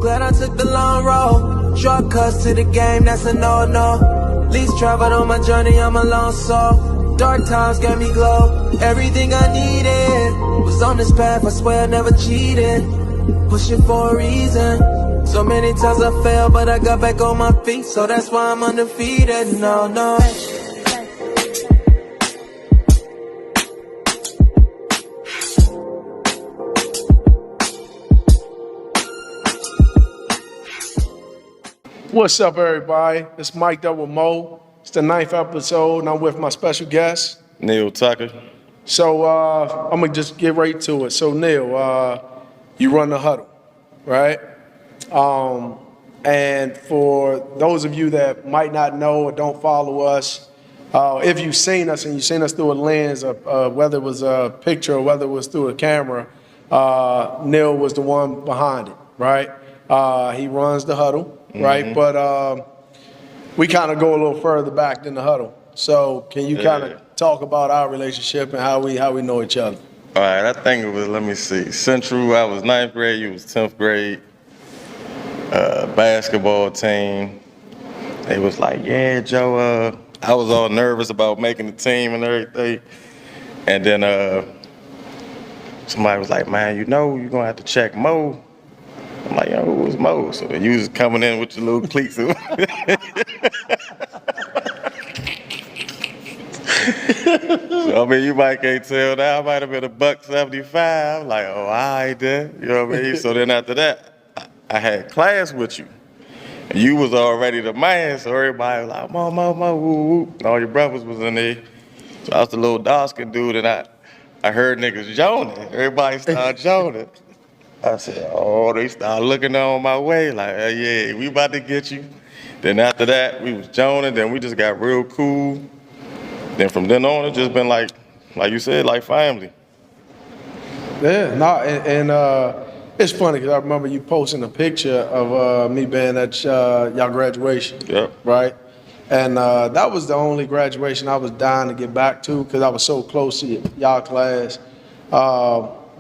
Glad I took the long road. Shortcuts to the game, that's a no-no. Least traveled on my journey, I'm a lone soul. Dark times got me glow. Everything I needed was on this path, I swear I never cheated. Pushing for a reason. So many times I fell, but I got back on my feet. So that's why I'm undefeated, no. What's up, everybody? It's Mike Up with Mo. It's the 9th episode, and I'm with my special guest, Neal Tucker. So I'm gonna just get right to it. So Neal, you run the Huddle, right? And for those of you that might not know or don't follow us, if you've seen us and you've seen us through a lens, whether it was a picture or whether it was through a camera, Neal was the one behind it, right? He runs the Huddle. Right, but we kind of go a little further back than the Huddle. So can you kind of talk about our relationship and how we know each other? All right, I think it was, let me see, Central, I was 9th grade, you was 10th grade, basketball team. They was like, yeah, Joe, I was all nervous about making the team and everything. And then somebody was like, man, you know, you're going to have to check Mo. I'm like, yo, who was Mo? So you was coming in with your little cleats. So, I mean, you might can't tell now. I might have been $1.75. I'm like, oh, all right then. You know what I mean? So then after that, I had class with you. And you was already the man, so everybody was like, Mo, woo, woo. And all your brothers was in there. So I was the little dark-skinned dude, and I heard niggas joning. Everybody started joning. I said, oh, they started looking on my way, like, hey, yeah, we about to get you. Then after that, we was joning, then we just got real cool. Then from then on, it's just been like you said, like family. Yeah, no, and it's funny because I remember you posting a picture of me being at y'all graduation. Yep. Right? And that was the only graduation I was dying to get back to because I was so close to y'all class.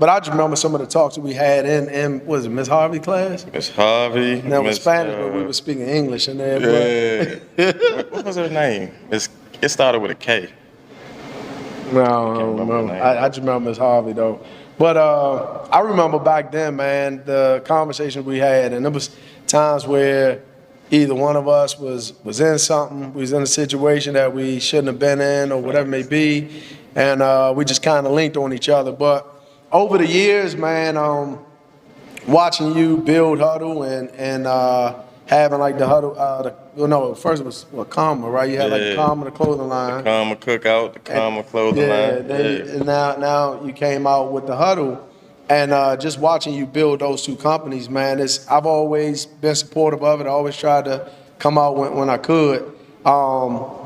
But I just remember some of the talks that we had in was it Miss Harvey class? Miss Harvey. That was Spanish, but we were speaking English in there. Yeah. What was her name? It started with a K. No, I don't remember. I just remember Miss Harvey though. But I remember back then, man, the conversations we had, and there was times where either one of us was in something, we was in a situation that we shouldn't have been in or whatever it may be, and we just kind of linked on each other. But over the years, man, watching you build Huddle and having like the Huddle, first it was Karma, right? You had like the Karma, the clothing line. The Karma cookout, the Karma clothing line. And now you came out with the Huddle, and just watching you build those two companies, man, I've always been supportive of it. I always tried to come out when I could, but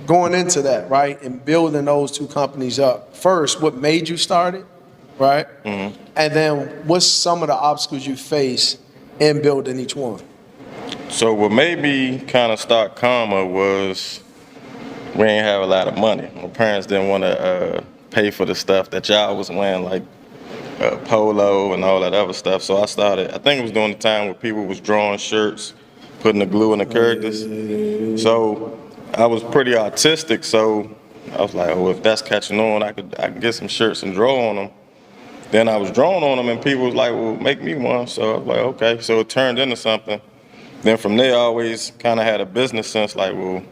going into that, right, and building those two companies up, first, what made you start it, right? Mm-hmm. And then what's some of the obstacles you face in building each one? So what made me kind of start Karma was we ain't have a lot of money. My parents didn't want to pay for the stuff that y'all was wearing, like polo and all that other stuff. So I think it was during the time where people was drawing shirts, putting the glue in the characters. So I was pretty artistic, so I was like, oh, if that's catching on, I could get some shirts and draw on them. Then I was drawing on them, and people was like, well, make me one. So I was like, okay. So it turned into something. Then from there, I always kind of had a business sense, like, well,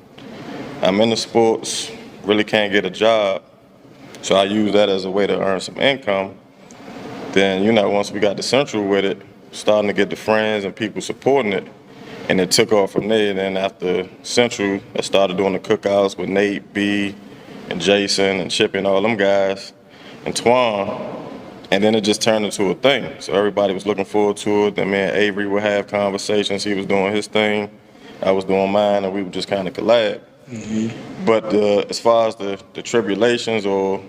I'm into sports, really can't get a job. So I use that as a way to earn some income. Then, once we got to Central with it, starting to get the friends and people supporting it, and it took off from there. Then after Central, I started doing the cookouts with Nate, B, and Jason, and Chip, and all them guys, and Twan. And then it just turned into a thing. So everybody was looking forward to it. Then me and Avery would have conversations. He was doing his thing, I was doing mine, and we would just kind of collab. Mm-hmm. But as far as the tribulations or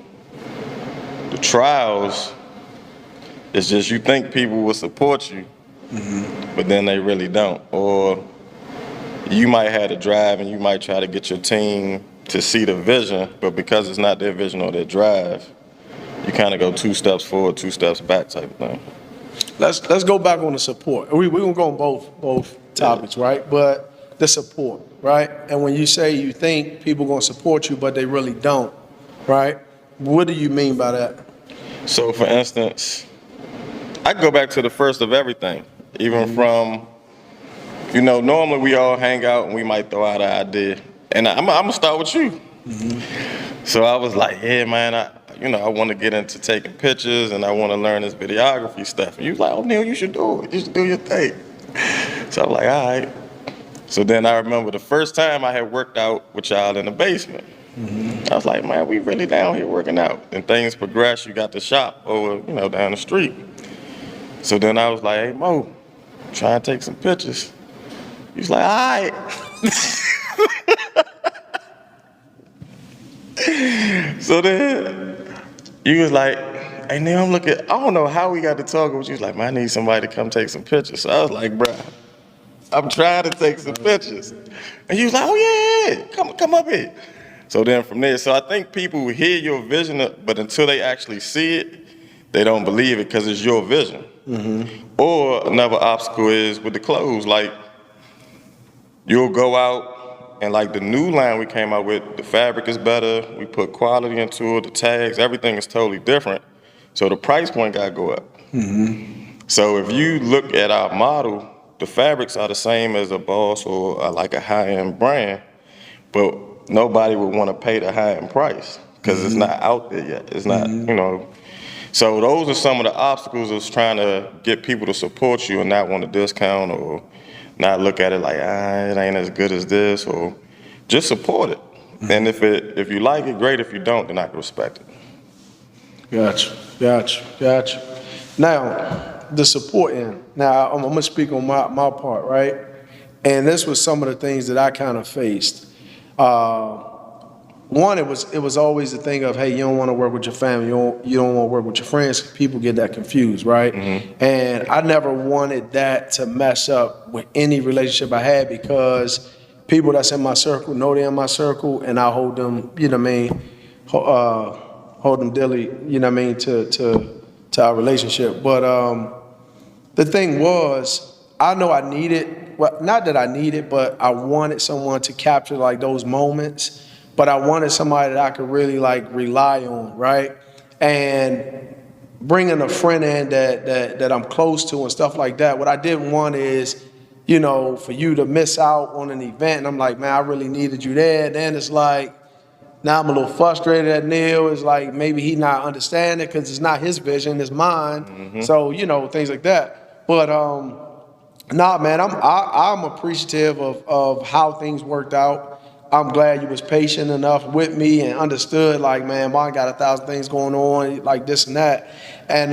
the trials, it's just you think people will support you, mm-hmm. but then they really don't. Or you might have the drive and you might try to get your team to see the vision, but because it's not their vision or their drive, you kind of go 2 steps forward, 2 steps back type of thing. let's go back on the support. We gonna go on both topics, right? But the support, right? And when you say you think people gonna support you, but they really don't, right? What do you mean by that? So, for instance, I go back to the first of everything, even from, normally we all hang out and we might throw out an idea. And I'm gonna start with you. So I was like, yeah, man, I want to get into taking pictures and I want to learn this videography stuff. And you was like, oh, Neal, you should do it. You should do your thing. So I'm like, all right. So then I remember the first time I had worked out with y'all in the basement. I was like, man, we really down here working out. And things progress. You got the shop over, down the street. So then I was like, hey, Mo, try and take some pictures. He was like, all right. So then you was like, hey, Neal, I don't know how we got to talking, but you was like, man, I need somebody to come take some pictures. So I was like, bruh, I'm trying to take some pictures. And you was like, oh, yeah, come up here. So then from there, so I think people hear your vision, but until they actually see it, they don't believe it because it's your vision. Or another obstacle is with the clothes. Like, you'll go out, and like the new line we came out with, the fabric is better, we put quality into it, the tags, everything is totally different. So the price point gotta go up. So if you look at our model, the fabrics are the same as a Boss or like a high-end brand, but nobody would wanna pay the high-end price because it's not out there yet. It's not, So those are some of the obstacles of trying to get people to support you and not want a discount or not look at it like, it ain't as good as this, or just support it. And if you like it, great. If you don't, then I can respect it. Gotcha. Now, the support end. Now, I'm gonna speak on my part, right? And this was some of the things that I kind of faced. One, it was always the thing of, hey, you don't want to work with your family, you don't want to work with your friends. People get that confused, right? And I never wanted that to mess up with any relationship I had because people that's in my circle know they're in my circle, and I hold them, hold them dearly, to our relationship. But the thing was, I know I needed, well, not that I needed, but I wanted someone to capture like those moments. But I wanted somebody that I could really like rely on, right? And bringing a friend in that I'm close to and stuff like that. What I didn't want is, for you to miss out on an event. And I'm like, man, I really needed you there. And then it's like, now I'm a little frustrated at Neal. It's like maybe he not understanding because it's not his vision, it's mine. So things like that. But nah, man, I'm appreciative of how things worked out. I'm glad you was patient enough with me and understood, like, man, mine got 1,000 things going on, like this and that. And,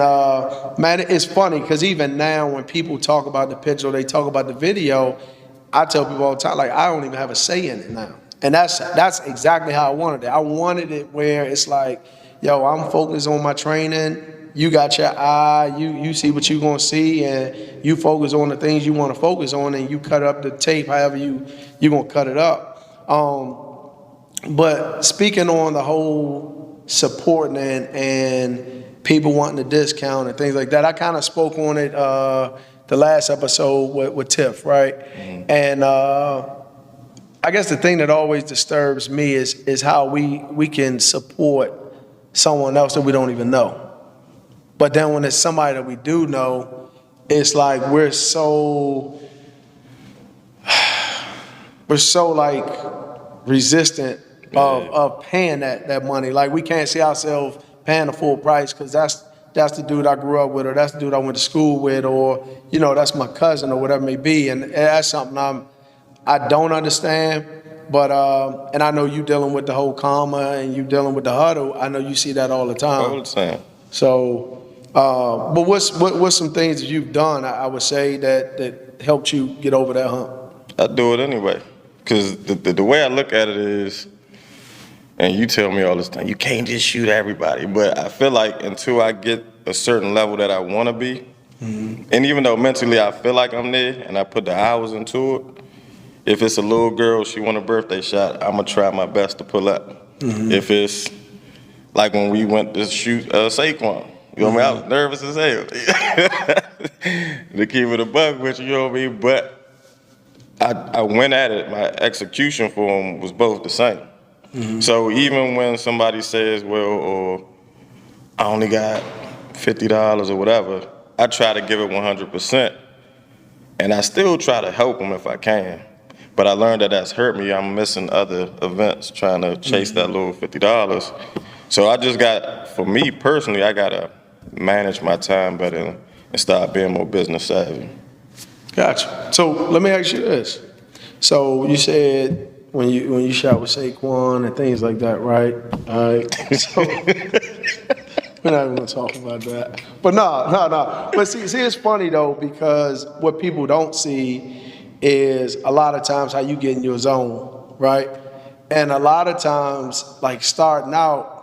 man, it's funny because even now when people talk about the picture or they talk about the video, I tell people all the time, like, I don't even have a say in it now. And that's exactly how I wanted it. I wanted it where it's like, yo, I'm focused on my training. You got your eye, you see what you're gonna see, and you focus on the things you wanna focus on, and you cut up the tape however you gonna cut it up. But speaking on the whole supporting and people wanting a discount and things like that, I kind of spoke on it the last episode with Tiff, right? And I guess the thing that always disturbs me is how we can support someone else that we don't even know. But then when it's somebody that we do know, it's like we're so like resistant of paying that money. Like we can't see ourselves paying the full price because that's the dude I grew up with, or that's the dude I went to school with, or that's my cousin or whatever it may be. And that's something I don't understand. But and I know you dealing with the whole karma and you dealing with the huddle. I know you see that all the time. All the time. So, but what's some things that you've done? I would say that helped you get over that hump. I do it anyway. Because the way I look at it is, and you tell me all this time, you can't just shoot everybody. But I feel like until I get a certain level that I want to be, and even though mentally I feel like I'm there and I put the hours into it, if it's a little girl, she want a birthday shot, I'm going to try my best to pull up. If it's like when we went to shoot Saquon, You know what I mean? I was nervous as hell to keep it a buck with you, you know what I mean? But I went at it. My execution for him was both the same. So even when somebody says, well, or I only got $50 or whatever, I try to give it 100%. And I still try to help them if I can. But I learned that that's hurt me. I'm missing other events trying to chase that little $50. So I just got, for me personally, I got to manage my time better and start being more business savvy. Gotcha. So let me ask you this. So you said when you shot with Saquon and things like that, right? All right. So we're not even gonna talk about that. But no. But see, it's funny though, because what people don't see is a lot of times how you get in your zone, right? And a lot of times, like starting out,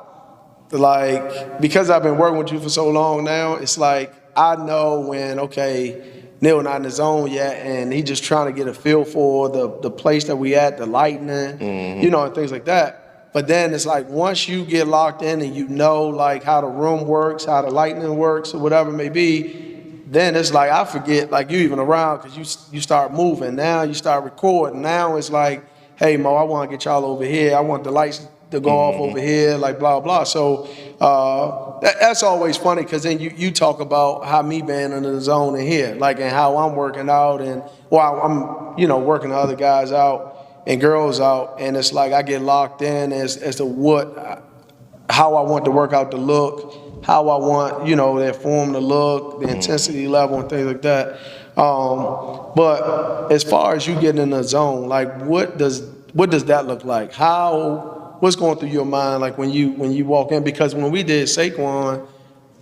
like because I've been working with you for so long now, it's like I know when, okay, Neal not in the zone yet, and he just trying to get a feel for the place that we at, the lighting, you know, and things like that. But then it's like once you get locked in and you know like how the room works, how the lighting works, or whatever it may be, then it's like I forget like you even around because you start moving. Now you start recording. Now it's like, hey Mo, I want to get y'all over here. I want the lights to go off over here, like blah blah. So that's always funny because then you talk about how me being in the zone in here, like and how I'm working out and while I'm working the other guys out and girls out, and it's like I get locked in as to how I want the workout to look, how I want their form to look, the intensity level and things like that. But as far as you getting in the zone, like what does that look like? What's going through your mind like when you walk in? Because when we did Saquon,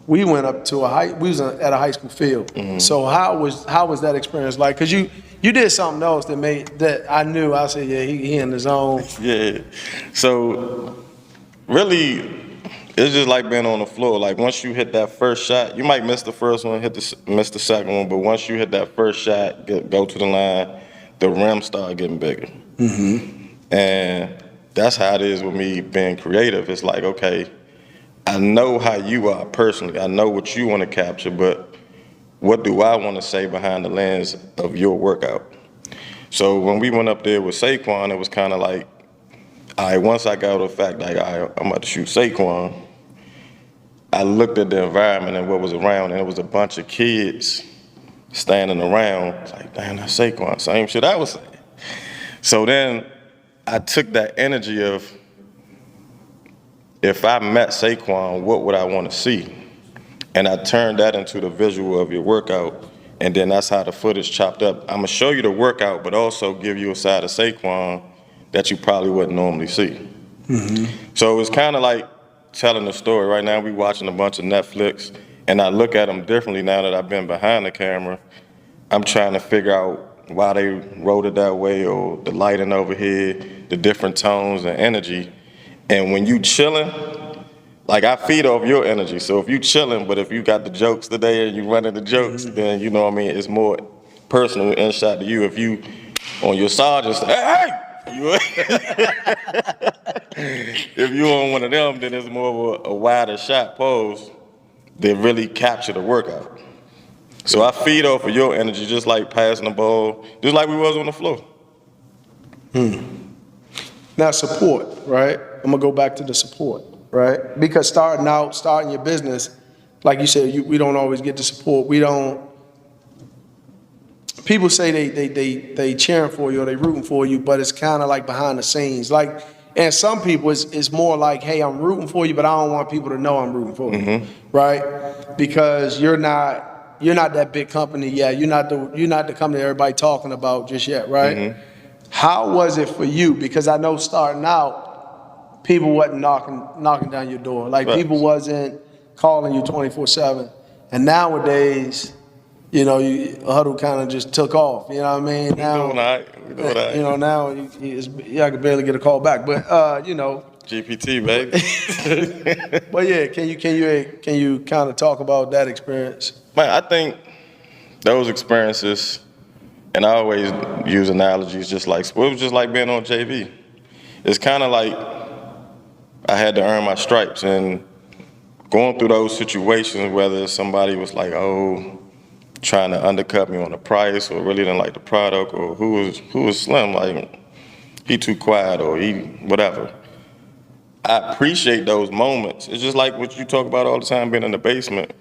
we went up to we was at a high school field. So how was that experience like? Because you did something else that I knew. I said, yeah, he in the zone. Yeah. So really, it's just like being on the floor. Like once you hit that first shot, you might miss the first one, miss the second one, but once you hit that first shot, go to the line, the rim start getting bigger. And that's how it is with me being creative. It's like, okay, I know how you are personally. I know what you want to capture, but what do I want to say behind the lens of your workout? So when we went up there with Saquon, it was kind of like, all right, once I got the fact like, all right, I'm about to shoot Saquon, I looked at the environment and what was around, and it was a bunch of kids standing around. It's like, damn, that's Saquon, same shit I was saying. So then I took that energy of, if I met Saquon, what would I want to see? And I turned that into the visual of your workout, and then that's how the footage chopped up. I'm gonna show you the workout, but also give you a side of Saquon that you probably wouldn't normally see. So it's kind of like telling a story. Right now we watching a bunch of Netflix, and I look at them differently now that I've been behind the camera. I'm trying to figure out why they wrote it that way, or the lighting over here, the different tones and energy. And when you chilling, like I feed off your energy. So if you chilling, but if you got the jokes today and you running the jokes, then you know what I mean, it's more personal insight to you. If you on your sergeant, hey! If you on one of them, then it's more of a wider shot pose that really capture the workout. So I feed off of your energy, just like passing the ball, just like we was on the floor. Now support, right? I'm gonna go back to the support, right? Because starting your business, like you said, we don't always get the support. People say they cheering for you or they rooting for you, but it's kind of like behind the scenes. Like, and some people it's more like, hey, I'm rooting for you, but I don't want people to know I'm rooting for you, right? Because you're not that big company yet. You're not the company everybody talking about just yet, right? How was it for you? Because I know starting out, people wasn't knocking down your door. Like people wasn't calling you 24/7. And nowadays, Huddle kind of just took off. You know what I mean? Now, We doing all right. Now I could barely get a call back. But GPT, baby. But yeah, can you kind of talk about that experience? Man, I think those experiences, and I always use analogies, it was just like being on JV. It's kind of like I had to earn my stripes, and going through those situations, whether somebody was like, oh, trying to undercut me on the price, or really didn't like the product, or who was Slim, like he too quiet, or he whatever. I appreciate those moments. It's just like what you talk about all the time, being in the basement.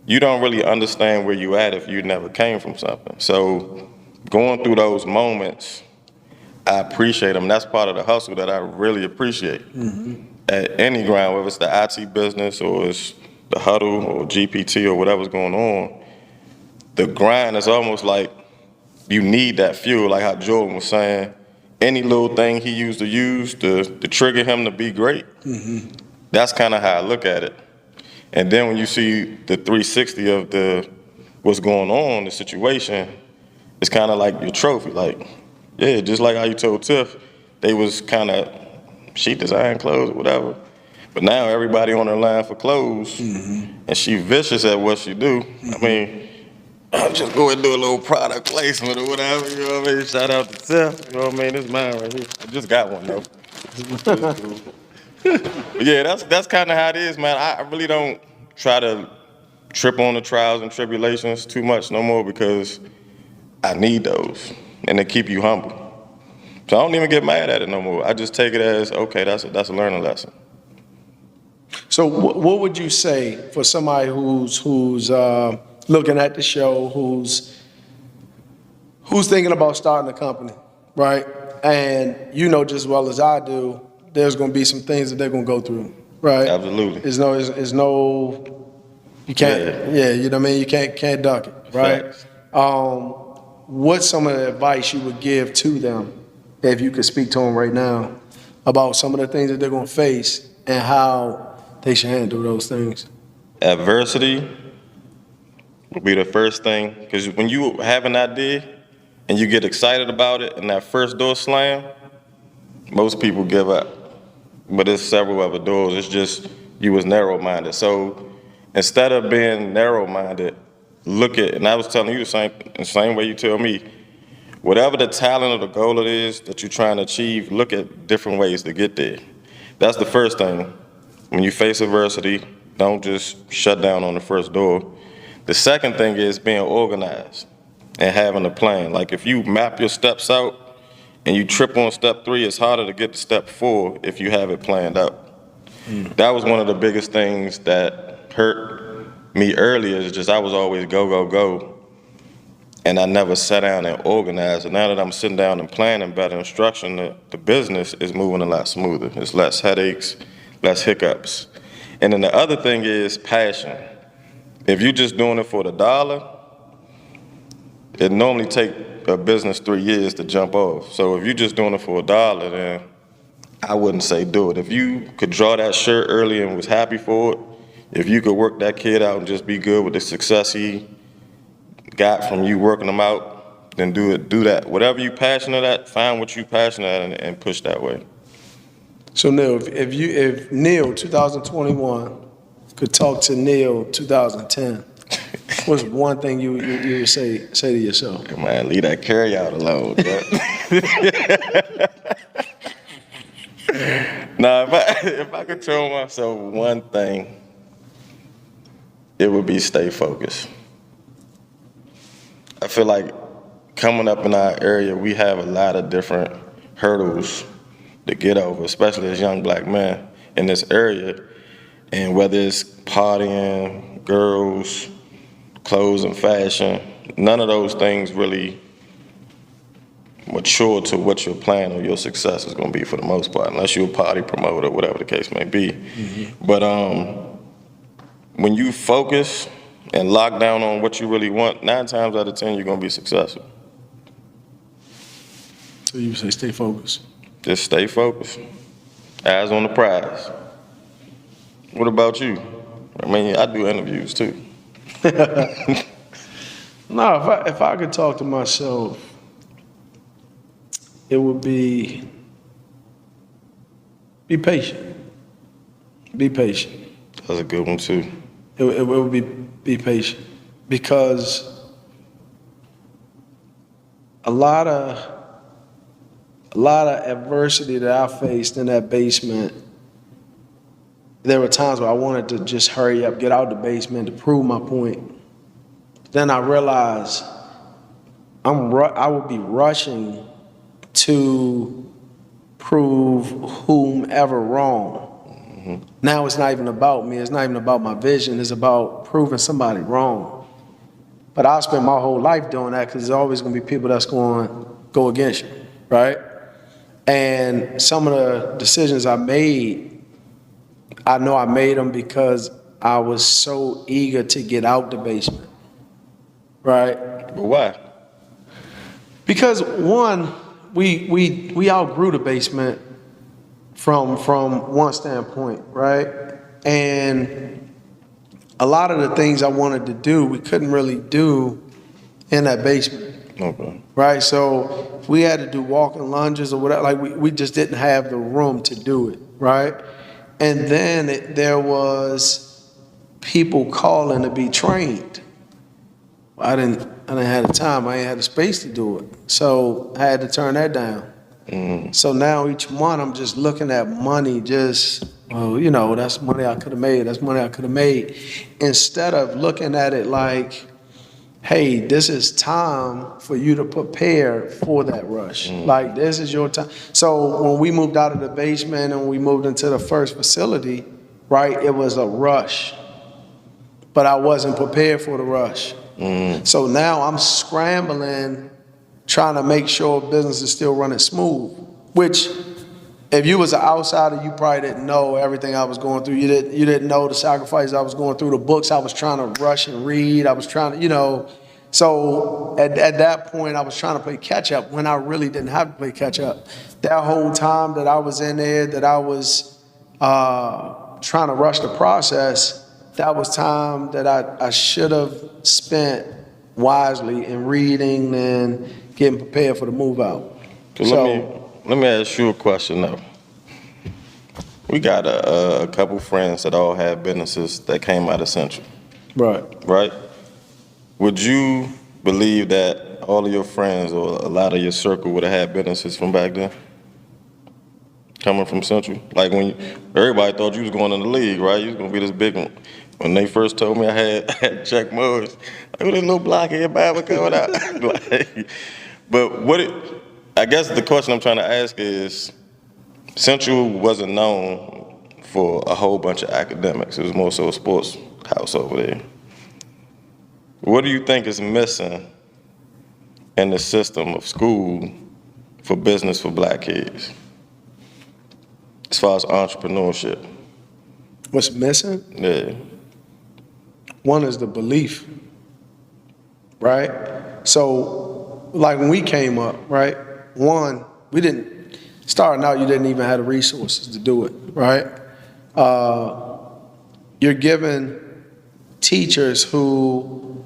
You don't really understand where you at if you never came from something. So going through those moments, I appreciate them. That's part of the hustle that I really appreciate. At any grind, whether it's the IT business or it's the Huddle or GPT or whatever's going on, the grind is almost like you need that fuel, like how Jordan was saying. Any little thing he used to use to trigger him to be great, that's kind of how I look at it. And then when you see the 360 of the what's going on, the situation, it's kind of like your trophy. Like, yeah, just like how you told Tiff, they was kind of she designed clothes or whatever. But now everybody on her line for clothes, and she vicious at what she do. I mean, I'll just go and do a little product placement or whatever, you know what I mean? Shout out to Tiff, you know what I mean? It's mine right here. I just got one though. But yeah, that's kind of how it is, man. I really don't try to trip on the trials and tribulations too much no more, because I need those, and they keep you humble. So I don't even get mad at it no more. I just take it as, okay, that's a learning lesson. So what would you say for somebody who's looking at the show, who's thinking about starting a company, right? And you know just as well as I do, there's going to be some things that they're going to go through, right? Absolutely. There's no, you can't, you know what I mean? You can't duck it, right? Facts. What's some of the advice you would give to them, if you could speak to them right now, about some of the things that they're going to face and how they should handle those things? Adversity will be the first thing, because when you have an idea and you get excited about it and that first door slam, most people give up. But there's several other doors. It's just you was narrow-minded. So instead of being narrow-minded, look at, and I was telling you the same way you tell me, whatever the talent or the goal it is that you're trying to achieve, look at different ways to get there. That's the first thing. When you face adversity, don't just shut down on the first door. The second thing is being organized and having a plan. Like if you map your steps out and you trip on step 3, it's harder to get to step 4 if you have it planned out. That was one of the biggest things that hurt me earlier, is just I was always go, go, go. And I never sat down and organized. And now that I'm sitting down and planning better instruction, the business is moving a lot smoother. There's less headaches, less hiccups. And then the other thing is passion. If you're just doing it for the dollar, it normally take a business 3 years to jump off. So if you're just doing it for $1, then I wouldn't say do it. If you could draw that shirt early and was happy for it, if you could work that kid out and just be good with the success he got from you working him out, then do it. Do that. Whatever you're passionate at, find what you're passionate at and push that way. So Neal, if Neal 2021 could talk to Neal 2010, what's one thing you would say to yourself? Man, leave that carry out alone. Nah, if I could tell myself one thing, it would be stay focused. I feel like coming up in our area, we have a lot of different hurdles to get over, especially as young black men in this area. And whether it's partying, girls, clothes and fashion, none of those things really mature to what your plan or your success is going to be for the most part, unless you're a party promoter, whatever the case may be. But when you focus and lock down on what you really want, 9 times out of 10, you're going to be successful. So you say stay focused. Just stay focused. Eyes on the prize. What about you? I mean, I do interviews too. No, if I could talk to myself, it would be patient. Be patient. That's a good one too. It would be patient, because a lot of adversity that I faced in that basement there were times where I wanted to just hurry up, get out the basement to prove my point. Then I realized I would be rushing to prove whomever wrong. Now it's not even about me. It's not even about my vision. It's about proving somebody wrong. But I spent my whole life doing that because there's always going to be people that's going to go against you, right? And some of the decisions I made, I know I made them because I was so eager to get out the basement, right? But why? Because one, we outgrew the basement from one standpoint, right? And a lot of the things I wanted to do, we couldn't really do in that basement. Okay. Right? So we had to do walking lunges or whatever. Like we just didn't have the room to do it, right? And then there was people calling to be trained. I didn't have the time. I ain't had the space to do it. So I had to turn that down. So now each month I'm just looking at money, just, well, you know, that's money I could have made. That's money I could have made. Instead of looking at it like, hey, this is time for you to prepare for that rush. Like, this is your time. So when we moved out of the basement and we moved into the first facility, right, it was a rush. But I wasn't prepared for the rush. So now I'm scrambling, trying to make sure business is still running smooth, which if you was an outsider, you probably didn't know everything I was going through. You didn't know the sacrifices I was going through, the books I was trying to rush and read. I was trying to, you know, so at that point I was trying to play catch up when I really didn't have to play catch up. That whole time that I was in there, that I was trying to rush the process, that was time that I should have spent wisely in reading and getting prepared for the move out. Let me ask you a question though. We got a couple friends that all have businesses that came out of Central. Right? Would you believe that all of your friends or a lot of your circle would have had businesses from back then? Coming from Central? Like when everybody thought you was going in the league, right? You was gonna be this big one. When they first told me I had Jack Morris, like, this little blockhead Bible coming out. I guess the question I'm trying to ask is, Central wasn't known for a whole bunch of academics. It was more so a sports house over there. What do you think is missing in the system of school for business for black kids as far as entrepreneurship? What's missing? Yeah. One is the belief, right? So, like when we came up, right? One, we didn't, starting out, you didn't even have the resources to do it, right? You're given teachers who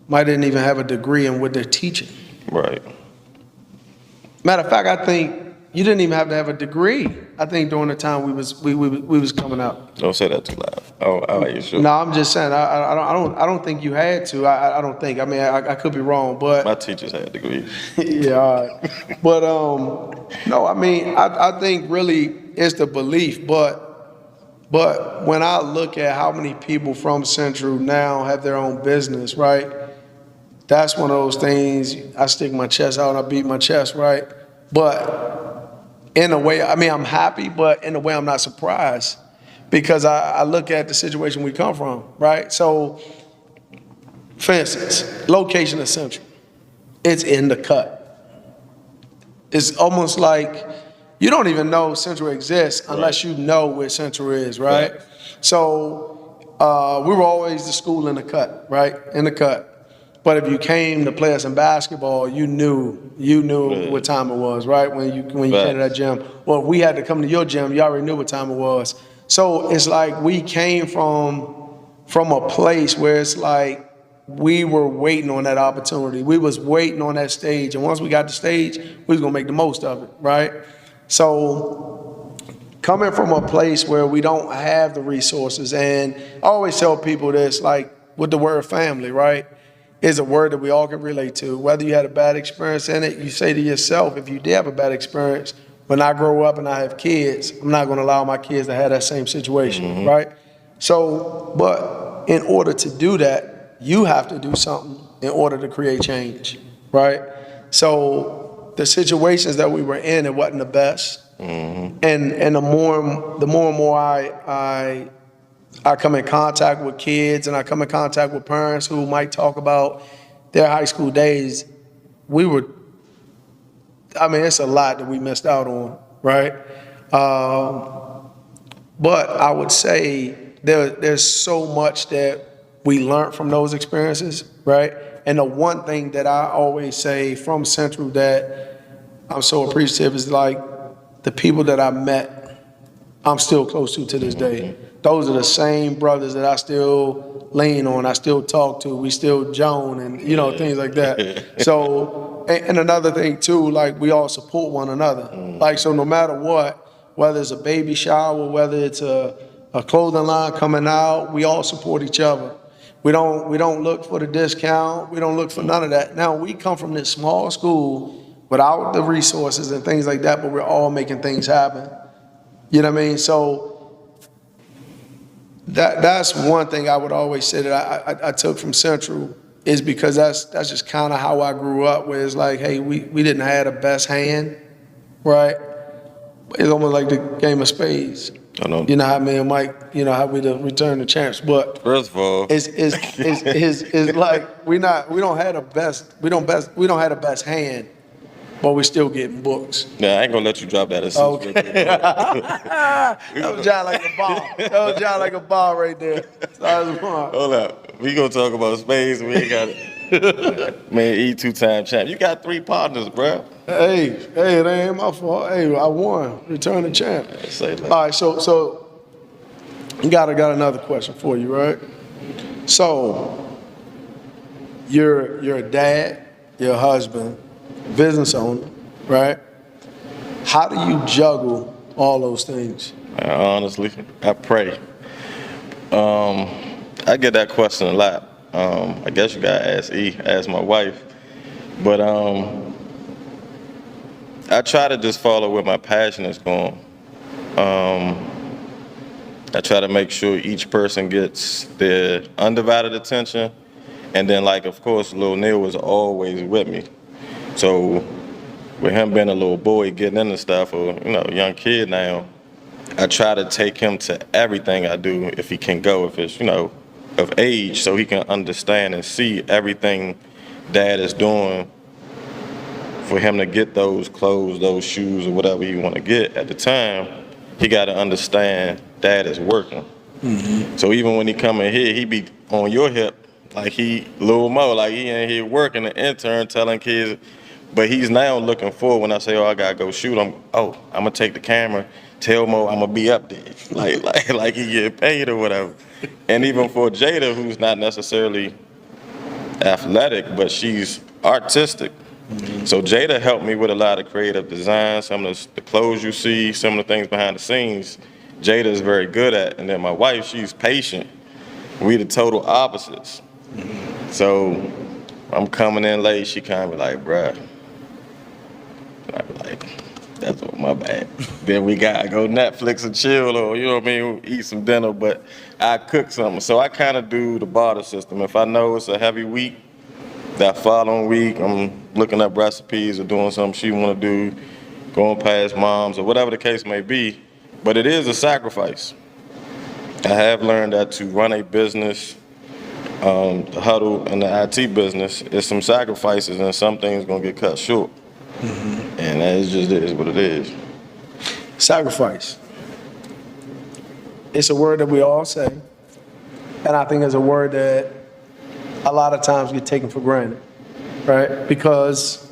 might didn't even have a degree in what they're teaching. Right. Matter of fact, I think you didn't even have to have a degree. I think during the time we was coming out. Don't say that too loud. Oh, you sure? No, I'm just saying. I don't think you had to. I don't think. I mean, I could be wrong, but my teachers had degrees. Yeah, all right. But no, I mean, I think really it's the belief. But when I look at how many people from Central now have their own business, right? That's one of those things. I stick my chest out and I beat my chest, right? But in a way, I mean, I'm happy, but in a way, I'm not surprised because I look at the situation we come from, right? So, for instance, location of Central, it's in the cut. It's almost like you don't even know Central exists unless you know where Central is, right? So, we were always the school in the cut, right? In the cut. But if you came to play us in basketball, you knew what time it was, right? When you came to that gym. Well, if we had to come to your gym, you already knew what time it was. So it's like we came from a place where it's like we were waiting on that opportunity. We was waiting on that stage. And once we got the stage, we was gonna make the most of it, right? So coming from a place where we don't have the resources, and I always tell people this, like with the word family, right? Is a word that we all can relate to. Whether you had a bad experience in it, you say to yourself, if you did have a bad experience, when I grow up and I have kids, I'm not going to allow my kids to have that same situation, right? So, but in order to do that, you have to do something in order to create change, right? So the situations that we were in, it wasn't the best. And the more and more I come in contact with kids and I come in contact with parents who might talk about their high school days, it's a lot that we missed out on, right? But I would say there's so much that we learned from those experiences, right? And the one thing that I always say from Central that I'm so appreciative is like the people that I met, I'm still close to this day. Those are the same brothers that I still lean on, I still talk to, we still joan and, things like that. So, and another thing too, like we all support one another. Like, so no matter what, whether it's a baby shower, whether it's a clothing line coming out, we all support each other. We don't look for the discount. We don't look for none of that. Now, we come from this small school without the resources and things like that, but we're all making things happen. You know what I mean? So that's one thing I would always say that I took from Central is because that's just kind of how I grew up, where it's like, hey, we didn't have the best hand, right? It's almost like the game of spades. I know. You know how me and Mike, how we the return the champs. But first of all, it's like we don't have the best hand, but we're still getting books. Yeah, I ain't gonna let you drop that. Okay. That was John like a ball. That was John like a ball right there. Hold up. We gonna talk about spades. We ain't got it. Man, two-time champ. You got 3 partners, bro. Hey, it ain't my fault. Hey, I won. Return the champ. Say that. All right, so got another question for you, right? So you're a dad, you're a husband, business owner, right? How do you juggle all those things? Honestly, I pray. I get that question a lot. I guess you gotta ask my wife. But I try to just follow where my passion is going. I try to make sure each person gets their undivided attention. And then, like, of course, little Neal was always with me. So with him being a little boy getting into stuff, or, a young kid now, I try to take him to everything I do if he can go, if it's, of age, so he can understand and see everything Dad is doing for him to get those clothes, those shoes, or whatever he want to get at the time. He got to understand Dad is working. So even when he come in here, he be on your hip like he Lil Mo, like he in here working, an intern telling kids. But he's now looking forward when I say, I gotta go shoot. I'm gonna take the camera, tell Mo I'm gonna be up there, like he get paid or whatever. And even for Jada, who's not necessarily athletic, but she's artistic. So Jada helped me with a lot of creative design, some of the clothes you see, some of the things behind the scenes, Jada is very good at. And then my wife, she's patient. We the total opposites. So I'm coming in late, she kind of like, bruh. I'm like, that's what my bad. Then we gotta go Netflix and chill, or eat some dinner, but I cook something. So I kind of do the barter system. If I know it's a heavy week, that following week, I'm looking up recipes or doing something she want to do, going past moms or whatever the case may be. But it is a sacrifice. I have learned that to run a business, the Huddle and the IT business, is some sacrifices, and some things gonna get cut short. And that is what it is. Sacrifice. It's a word that we all say, and I think it's a word that a lot of times get taken for granted, right? Because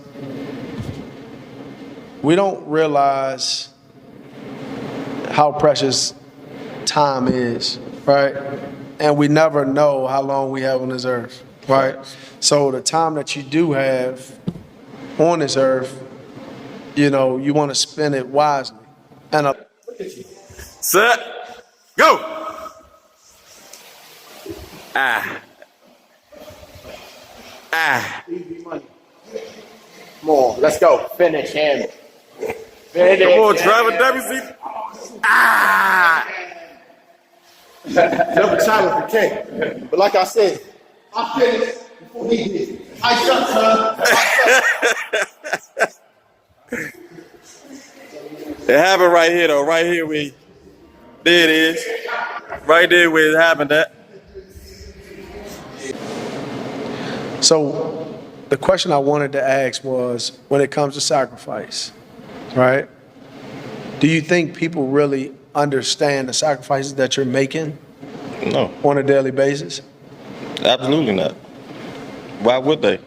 we don't realize how precious time is, right? And we never know how long we have on this earth, right? So the time that you do have on this earth, you want to spend it wisely. And Set, go. Easy money. Come on, let's go. Finish him. Come on, Trevor WC. Ah! Never challenge the king. But like I said, I finished before he did. I jumped her. It happened right here, though. Right here, there it is. Right there where it happened at. So the question I wanted to ask was, when it comes to sacrifice, right? Do you think people really understand the sacrifices that you're making? No. On a daily basis? Absolutely not. Why would they?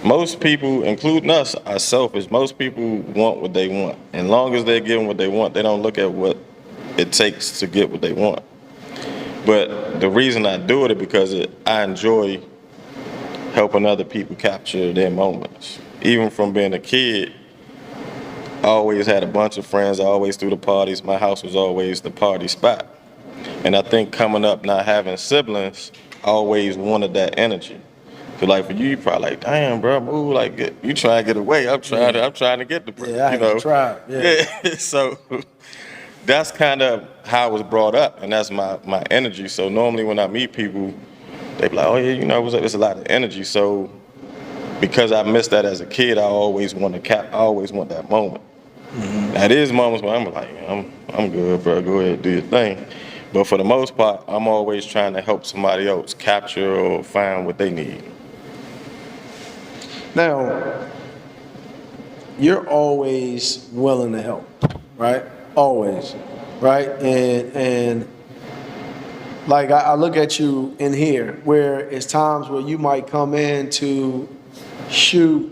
Most people, including us, are selfish. Most people want what they want. And long as they're getting what they want, they don't look at what it takes to get what they want. But the reason I do it is because I enjoy helping other people capture their moments. Even from being a kid, I always had a bunch of friends. I always threw the parties. My house was always the party spot. And I think coming up not having siblings, I always wanted that energy. So like for you, you probably like, damn, bro, move, like you trying to get away. I'm trying to get the, yeah, I have tried. Yeah. So that's kind of how I was brought up, and that's my energy. So normally when I meet people, they be like, oh yeah, you know, it's a lot of energy. So because I missed that as a kid, I always want that moment. Mm-hmm. Now there's moments where I'm like, I'm good, bro. Go ahead, do your thing. But for the most part, I'm always trying to help somebody else capture or find what they need. Now, you're always willing to help, right? Always, right? And like I look at you in here, where it's times where you might come in to shoot,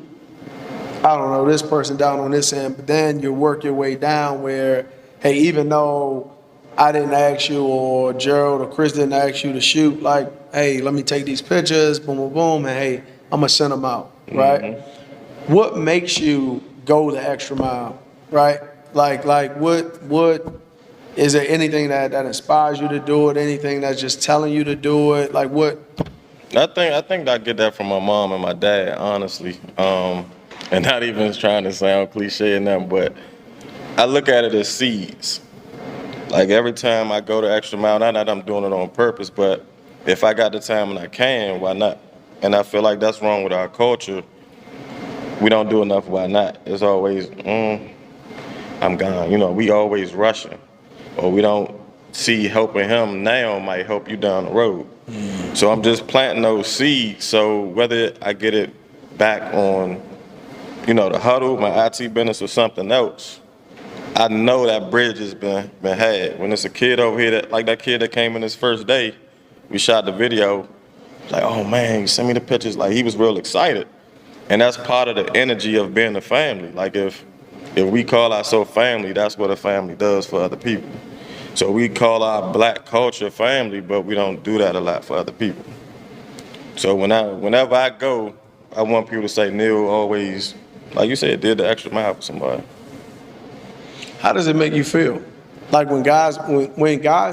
I don't know, this person down on this end, but then you work your way down where, hey, even though I didn't ask you, or Gerald or Chris didn't ask you to shoot, like, hey, let me take these pictures, boom, boom, boom, and hey, I'm gonna send them out, right? Mm-hmm. What makes you go the extra mile, right? Like what is there anything that inspires you to do it? Anything that's just telling you to do it? Like what? I think I get that from my mom and my dad, honestly. And not even trying to sound cliche and nothing, but I look at it as seeds. Like every time I go the extra mile, not that I'm doing it on purpose, but if I got the time and I can, why not? And I feel like that's wrong with our culture. We don't do enough, why not? It's always, I'm gone. You know, we always rushing. Or we don't see helping him now might help you down the road. Mm. So I'm just planting those seeds. So whether I get it back on, you know, the Huddle, my IT business, or something else, I know that bridge has been had. When it's a kid over here, that kid that came in his first day, we shot the video, like, oh man, send me the pictures. Like, he was real excited. And that's part of the energy of being a family. Like, if we call ourselves family, that's what a family does for other people. So we call our black culture family, but we don't do that a lot for other people. So whenever I go, I want people to say, Neal always, like you said, did the extra mile for somebody. How does it make you feel? Like when guys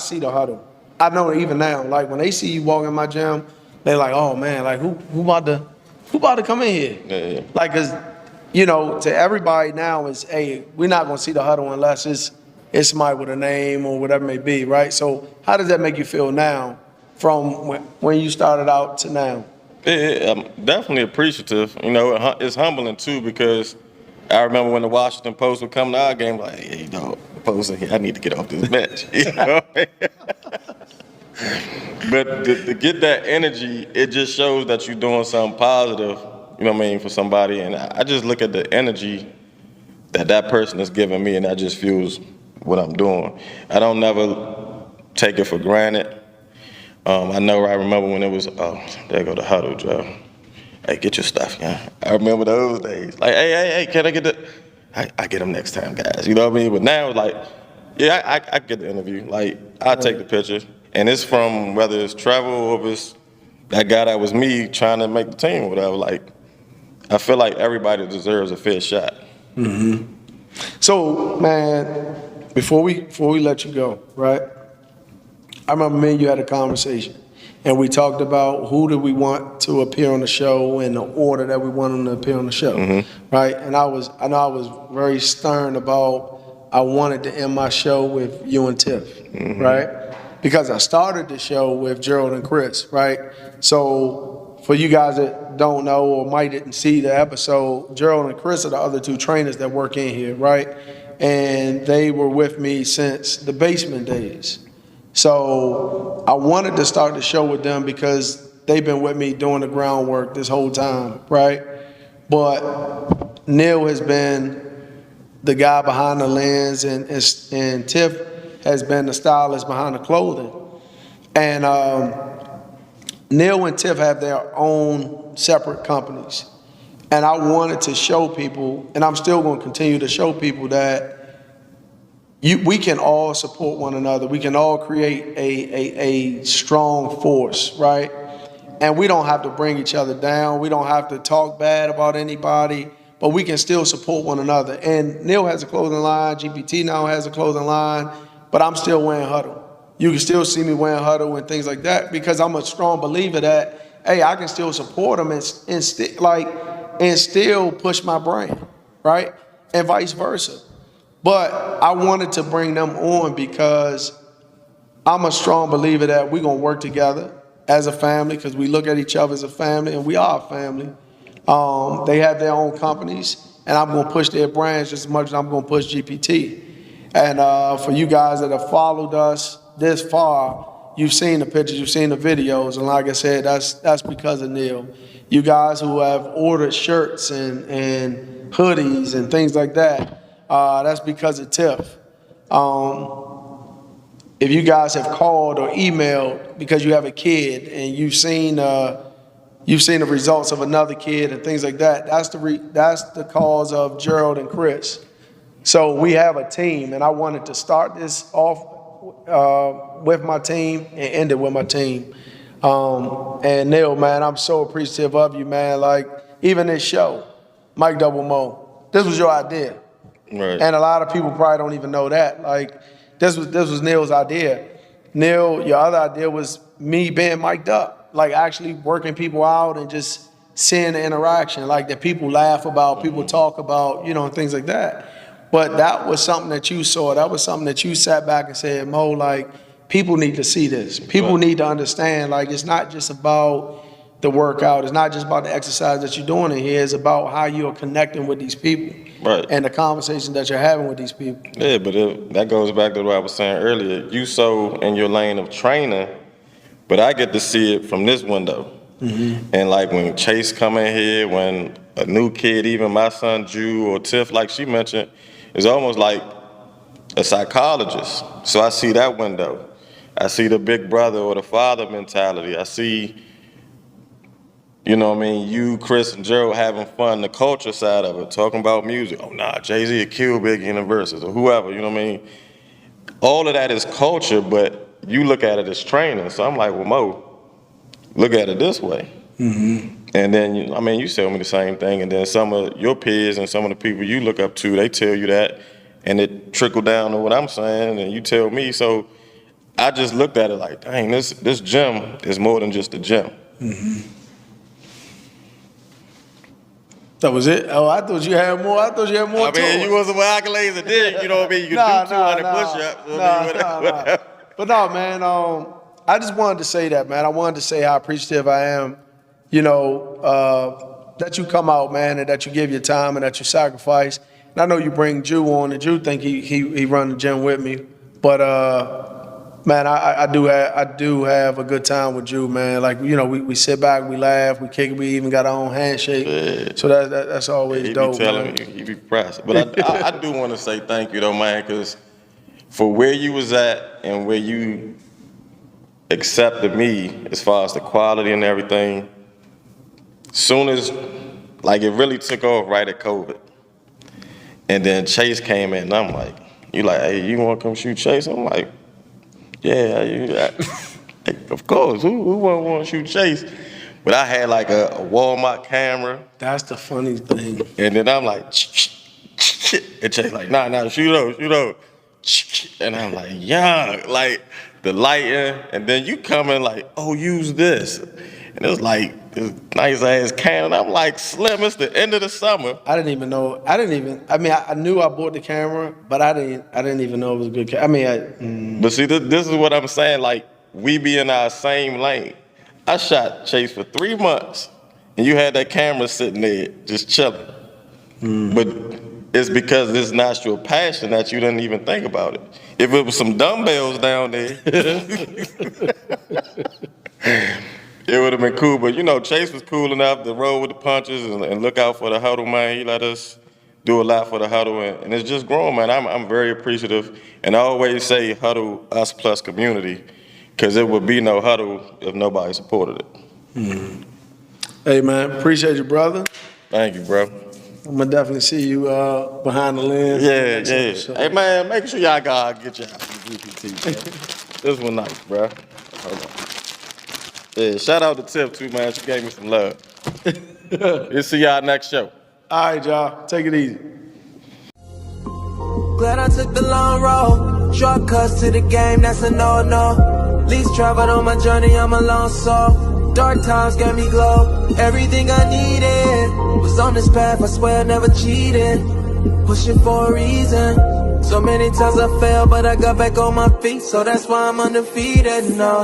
see the Huddle, I know even now, like when they see you walk in my gym, they're like, oh man, like who about to come in here? Yeah. Like, cause you know, to everybody now is, hey, we're not gonna see the Huddle unless it's somebody with a name or whatever it may be, right? So how does that make you feel now from when you started out to now? I'm definitely appreciative. You know, it's humbling too, because I remember when the Washington Post would come to our game, like, hey, dog, the Post, I need to get off this bench. You know? But to get that energy, it just shows that you're doing something positive, you know what I mean, for somebody. And I just look at the energy that person is giving me, and that just fuels what I'm doing. I don't never take it for granted. I know I remember when it was, oh, there go the Huddle, Joe. Hey, get your stuff, yeah. I remember those days. Like, hey, can I get the, I get them next time, guys. You know what I mean? But now it's like, yeah, I get the interview. Like, I take the picture. And it's from whether it's travel or if it's that guy that was me trying to make the team or whatever. Like, I feel like everybody deserves a fair shot. Mm-hmm. So, man, before we let you go, right? I remember me and you had a conversation, and we talked about who do we want to appear on the show in the order that we want them to appear on the show, right? And I know I was very stern about I wanted to end my show with you and Tiff, right? Because I started the show with Gerald and Chris, right? So for you guys that don't know or might didn't see the episode, Gerald and Chris are the other two trainers that work in here, right? And they were with me since the basement days. So I wanted to start the show with them because they've been with me doing the groundwork this whole time, right? But Neal has been the guy behind the lens, and Tiff has been the stylist behind the clothing. And Neal and Tiff have their own separate companies. And I wanted to show people, and I'm still going to continue to show people that we can all support one another. We can all create a strong force, right? And we don't have to bring each other down. We don't have to talk bad about anybody, but we can still support one another. And Neal has a clothing line. GPT now has a clothing line, but I'm still wearing Huddle. You can still see me wearing Huddle and things like that because I'm a strong believer that, hey, I can still support them and still push my brand, right? And vice versa. But I wanted to bring them on because I'm a strong believer that we're going to work together as a family because we look at each other as a family, and we are a family. They have their own companies, and I'm going to push their brands just as much as I'm going to push GPT. And for you guys that have followed us this far, you've seen the pictures, you've seen the videos, and like I said, that's because of Neal. You guys who have ordered shirts and hoodies and things like that, that's because of Tiff. If you guys have called or emailed because you have a kid and you've seen the results of another kid and things like that, that's the cause of Gerald and Chris. So we have a team, and I wanted to start this off with my team and end it with my team. And Neal, man, I'm so appreciative of you, man. Like, even this show, Mike Double Mo, this was your idea. Right. And a lot of people probably don't even know that. Like, this was Neal's idea. Neal, your other idea was me being mic'd up, like actually working people out and just seeing the interaction, like that people laugh about, people talk about, and things like that. But that was something that you saw. That was something that you sat back and said, Mo, like, people need to see this. People need to understand, like, it's not just about the workout. It's not just about the exercise that you're doing in here. It's about how you're connecting with these people. Right. And the conversation that you're having with these people. Yeah, but that goes back to what I was saying earlier. You so in your lane of training, but I get to see it from this window. And like when Chase come in here, when a new kid, even my son Jew or Tiff, like she mentioned, is almost like a psychologist. So I see that window. I see the big brother or the father mentality. I see, you, Chris, and Gerald having fun, the culture side of it, talking about music. Oh, nah, Jay-Z will kill Big Universes or whoever, All of that is culture, but you look at it as training. So I'm like, well, Mo, look at it this way. And then, you tell me the same thing, and then some of your peers and some of the people you look up to, they tell you that, and it trickled down to what I'm saying, and you tell me. So I just looked at it like, dang, this gym is more than just a gym. That was it? Oh, I thought you had more. I mean, you wasn't with accolades and did, you know what I mean? You could do 200 push-ups. But no, man, I just wanted to say that, man. I wanted to say how appreciative I am, that you come out, man, and that you give your time and that you sacrifice. And I know you bring Jew on, and Jew think he run the gym with me. But, man, I do have a good time with Jew, man. Like, we sit back, we laugh, we kick it, we even got our own handshake. Yeah. So that's always dope, man. He be pressed. But I do want to say thank you, though, man, because for where you was at and where you accepted me as far as the quality and everything, soon as, like, it really took off right at COVID. And then Chase came in, and I'm like, you like, hey, you want to come shoot Chase? I'm like, yeah, of course. Who wouldn't want to shoot Chase? But I had like a Walmart camera. That's the funny thing. And then I'm like, and Chase like, nah, shoot over. And I'm like, yeah, like the lighting, and then you come in like, oh, use this. And it's like this nice ass Canon. I'm like, Slim, it's the end of the summer. I didn't even know. I mean, I knew I bought the camera, but I didn't even know it was a good camera. I mean, But see, this is what I'm saying. Like, we be in our same lane. I shot Chase for 3 months, and you had that camera sitting there just chilling. But it's because it's not your passion that you didn't even think about it. If it was some dumbbells down there, it would have been cool. But, you know, Chase was cool enough to roll with the punches and look out for the Huddle, man. He let us do a lot for the Huddle, and it's just growing, man. I'm very appreciative. And I always say Huddle, us plus community, because there would be no Huddle if nobody supported it. Hey, man, appreciate you, brother. Thank you, bro. I'm going to definitely see you behind the lens. Yeah. Hey, man, make sure y'all get your GPT, bro. This one nice, bro. Hold on. Yeah, shout out to Tiff, too, man. She gave me some love. We'll see y'all next show. All right, y'all. Take it easy. Glad I took the long road. Shortcuts to the game, that's a no-no. Least traveled on my journey, I'm a lone soul. Dark times gave me glow. Everything I needed was on this path, I swear I never cheated. Pushing for a reason. So many times I fell, but I got back on my feet. So that's why I'm undefeated, no.